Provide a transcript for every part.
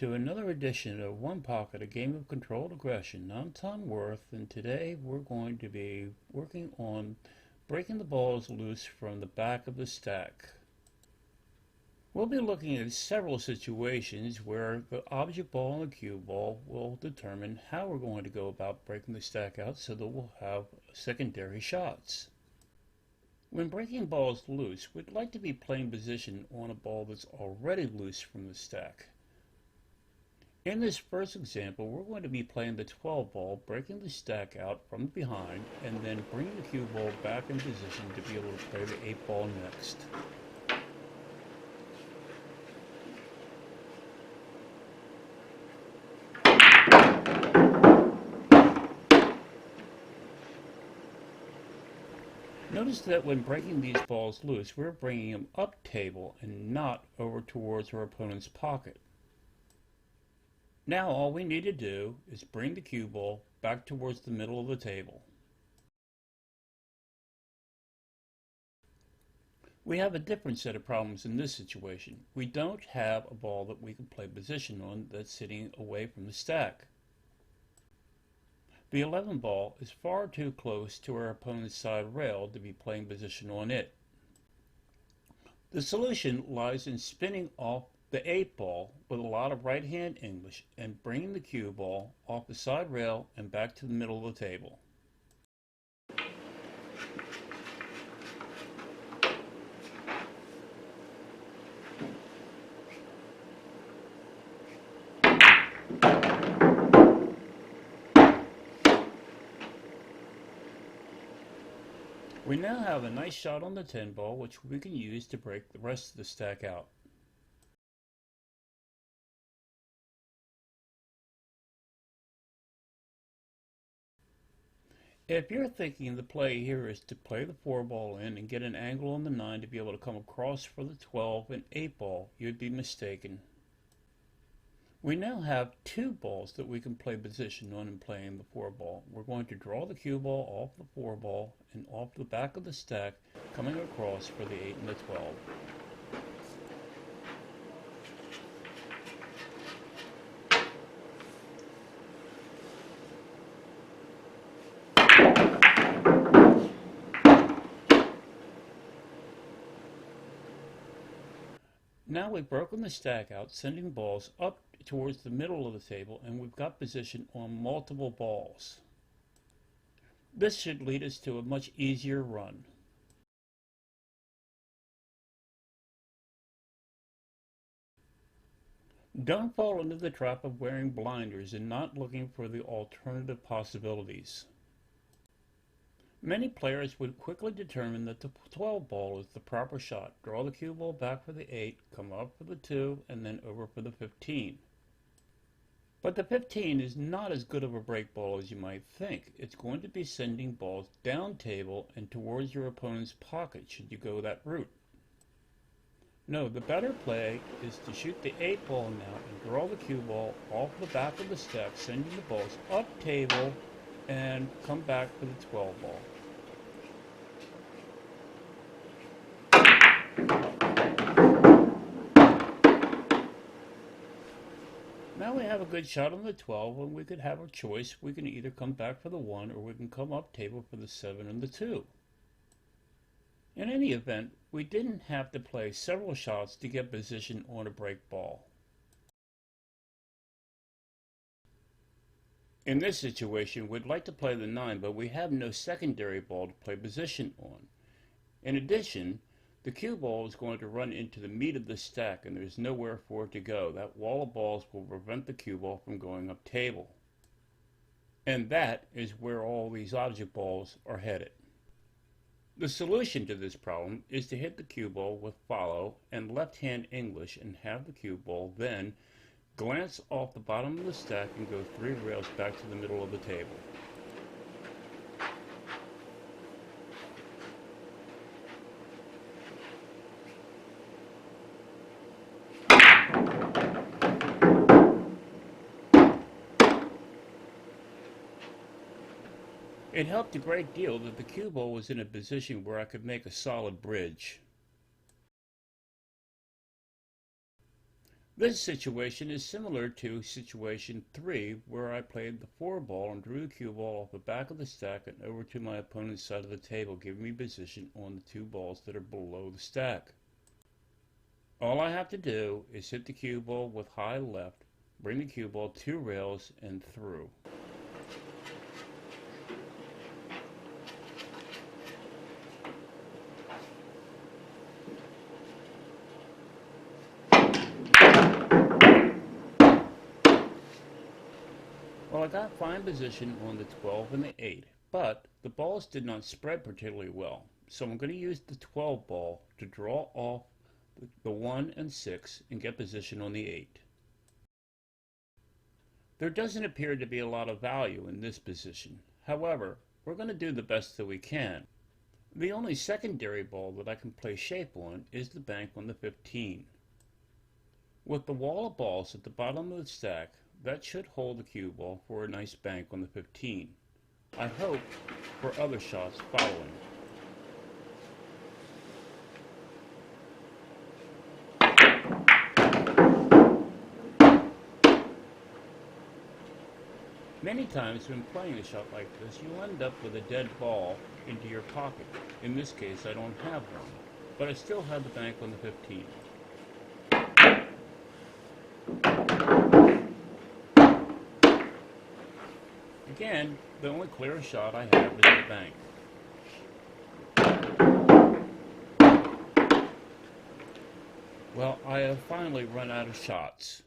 to another edition of One Pocket, a game of controlled aggression. I'm Tom Worth, and today we're going to be working on breaking the balls loose from the back of the stack. We'll be looking at several situations where the object ball and the cue ball will determine how we're going to go about breaking the stack out so that we'll have secondary shots. When breaking balls loose, we'd like to be playing position on a ball that's already loose from the stack. In this first example, we're going to be playing the 12 ball, breaking the stack out from behind, and then bringing the cue ball back in position to be able to play the 8 ball next. Notice that when breaking these balls loose, we're bringing them up table and not over towards our opponent's pocket. Now all we need to do is bring the cue ball back towards the middle of the table. We have a different set of problems in this situation. We don't have a ball that we can play position on that's sitting away from the stack. The 11 ball is far too close to our opponent's side rail to be playing position on it. The solution lies in spinning off the 8 ball with a lot of right hand English and bringing the cue ball off the side rail and back to the middle of the table. We now have a nice shot on the 10 ball, which we can use to break the rest of the stack out. If you're thinking the play here is to play the 4 ball in and get an angle on the 9 to be able to come across for the 12 and 8 ball, you'd be mistaken. We now have 2 balls that we can play position on in playing the 4 ball. We're going to draw the cue ball off the 4 ball and off the back of the stack, coming across for the 8 and the 12. Now we've broken the stack out, sending balls up towards the middle of the table, and we've got position on multiple balls. This should lead us to a much easier run. Don't fall into the trap of wearing blinders and not looking for the alternative possibilities. Many players would quickly determine that the 12 ball is the proper shot. Draw the cue ball back for the 8, come up for the 2, and then over for the 15. But the 15 is not as good of a break ball as you might think. It's going to be sending balls down table and towards your opponent's pocket should you go that route. No, the better play is to shoot the 8 ball now and draw the cue ball off the back of the stack, sending the balls up table and come back for the 12 ball. Now we have a good shot on the 12, and we could have a choice. We can either come back for the 1 or we can come up table for the 7 and the 2. In any event, we didn't have to play several shots to get position on a break ball. In this situation, we'd like to play the 9, but we have no secondary ball to play position on. In addition, the cue ball is going to run into the meat of the stack, and there's nowhere for it to go. That wall of balls will prevent the cue ball from going up table. And that is where all these object balls are headed. The solution to this problem is to hit the cue ball with follow and left-hand English and have the cue ball then glance off the bottom of the stack and go 3 rails back to the middle of the table. It helped a great deal that the cue ball was in a position where I could make a solid bridge. This situation is similar to situation 3, where I played the 4 ball and drew the cue ball off the back of the stack and over to my opponent's side of the table, giving me position on the 2 balls that are below the stack. All I have to do is hit the cue ball with high left, bring the cue ball 2 rails and through. Well, I got fine position on the 12 and the 8, but the balls did not spread particularly well, so I'm going to use the 12 ball to draw off the 1 and 6 and get position on the 8. There doesn't appear to be a lot of value in this position. However, we're going to do the best that we can. The only secondary ball that I can play shape on is the bank on the 15. With the wall of balls at the bottom of the stack, that should hold the cue ball for a nice bank on the 15. I hope for other shots following. Many times when playing a shot like this, you'll end up with a dead ball into your pocket. In this case, I don't have one, but I still have the bank on the 15. Again, the only clear shot I have is the bank. Well, I have finally run out of shots.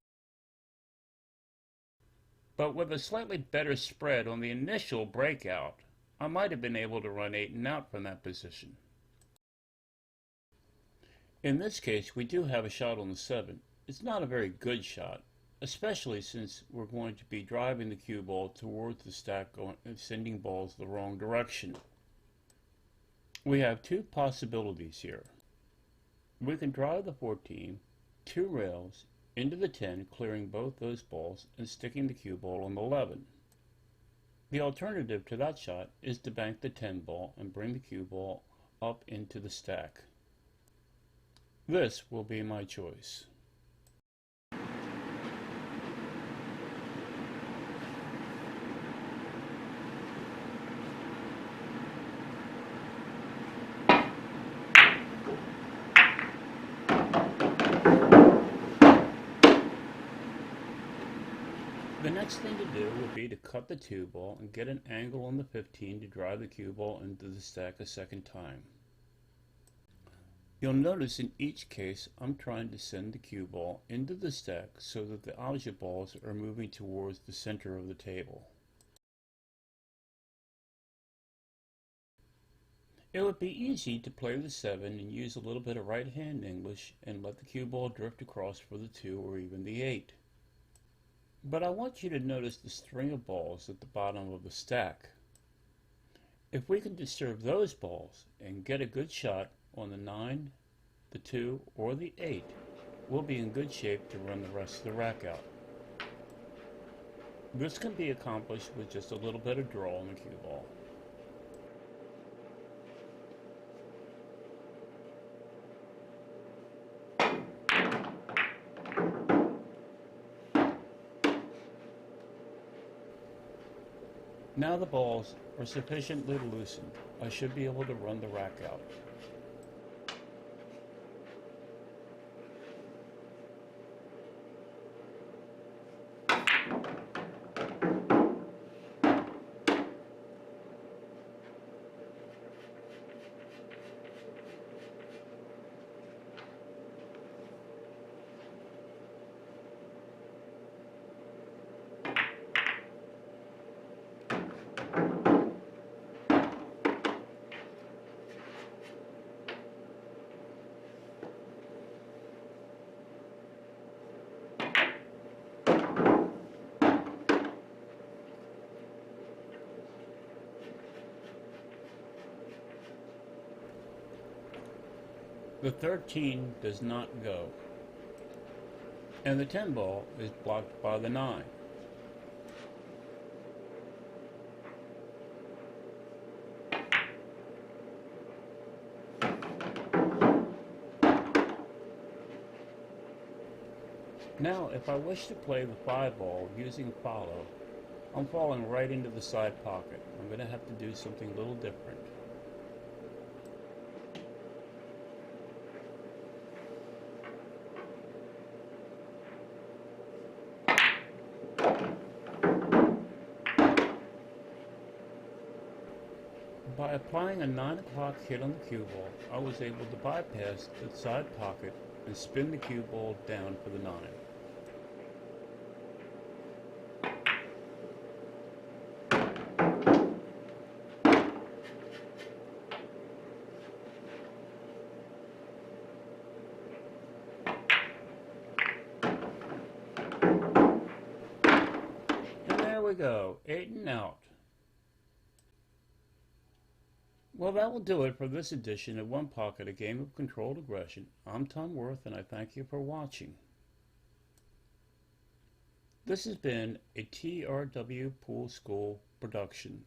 But with a slightly better spread on the initial breakout, I might have been able to run 8 and out from that position. In this case, we do have a shot on the 7. It's not a very good shot, especially since we're going to be driving the cue ball towards the stack and sending balls the wrong direction. We have 2 possibilities here. We can drive the 14, 2 rails, into the 10, clearing both those balls and sticking the cue ball on the 11. The alternative to that shot is to bank the 10 ball and bring the cue ball up into the stack. This will be my choice. The next thing to do would be to cut the 2 ball and get an angle on the 15 to drive the cue ball into the stack a second time. You'll notice in each case I'm trying to send the cue ball into the stack so that the object balls are moving towards the center of the table. It would be easy to play the 7 and use a little bit of right hand English and let the cue ball drift across for the 2 or even the 8. But I want you to notice the string of balls at the bottom of the stack. If we can disturb those balls and get a good shot on the 9, the 2, or the 8, we'll be in good shape to run the rest of the rack out. This can be accomplished with just a little bit of draw on the cue ball. Now the balls are sufficiently loosened. I should be able to run the rack out. The 13 does not go, and the 10 ball is blocked by the 9. Now, if I wish to play the 5 ball using follow, I'm falling right into the side pocket. I'm going to have to do something a little different. By applying a 9 o'clock hit on the cue ball, I was able to bypass the side pocket and spin the cue ball down for the 9. And there we go, 8 and out. Well, that will do it for this edition of One Pocket, a game of controlled aggression. I'm Tom Worth, and I thank you for watching. This has been a TRWpool School production.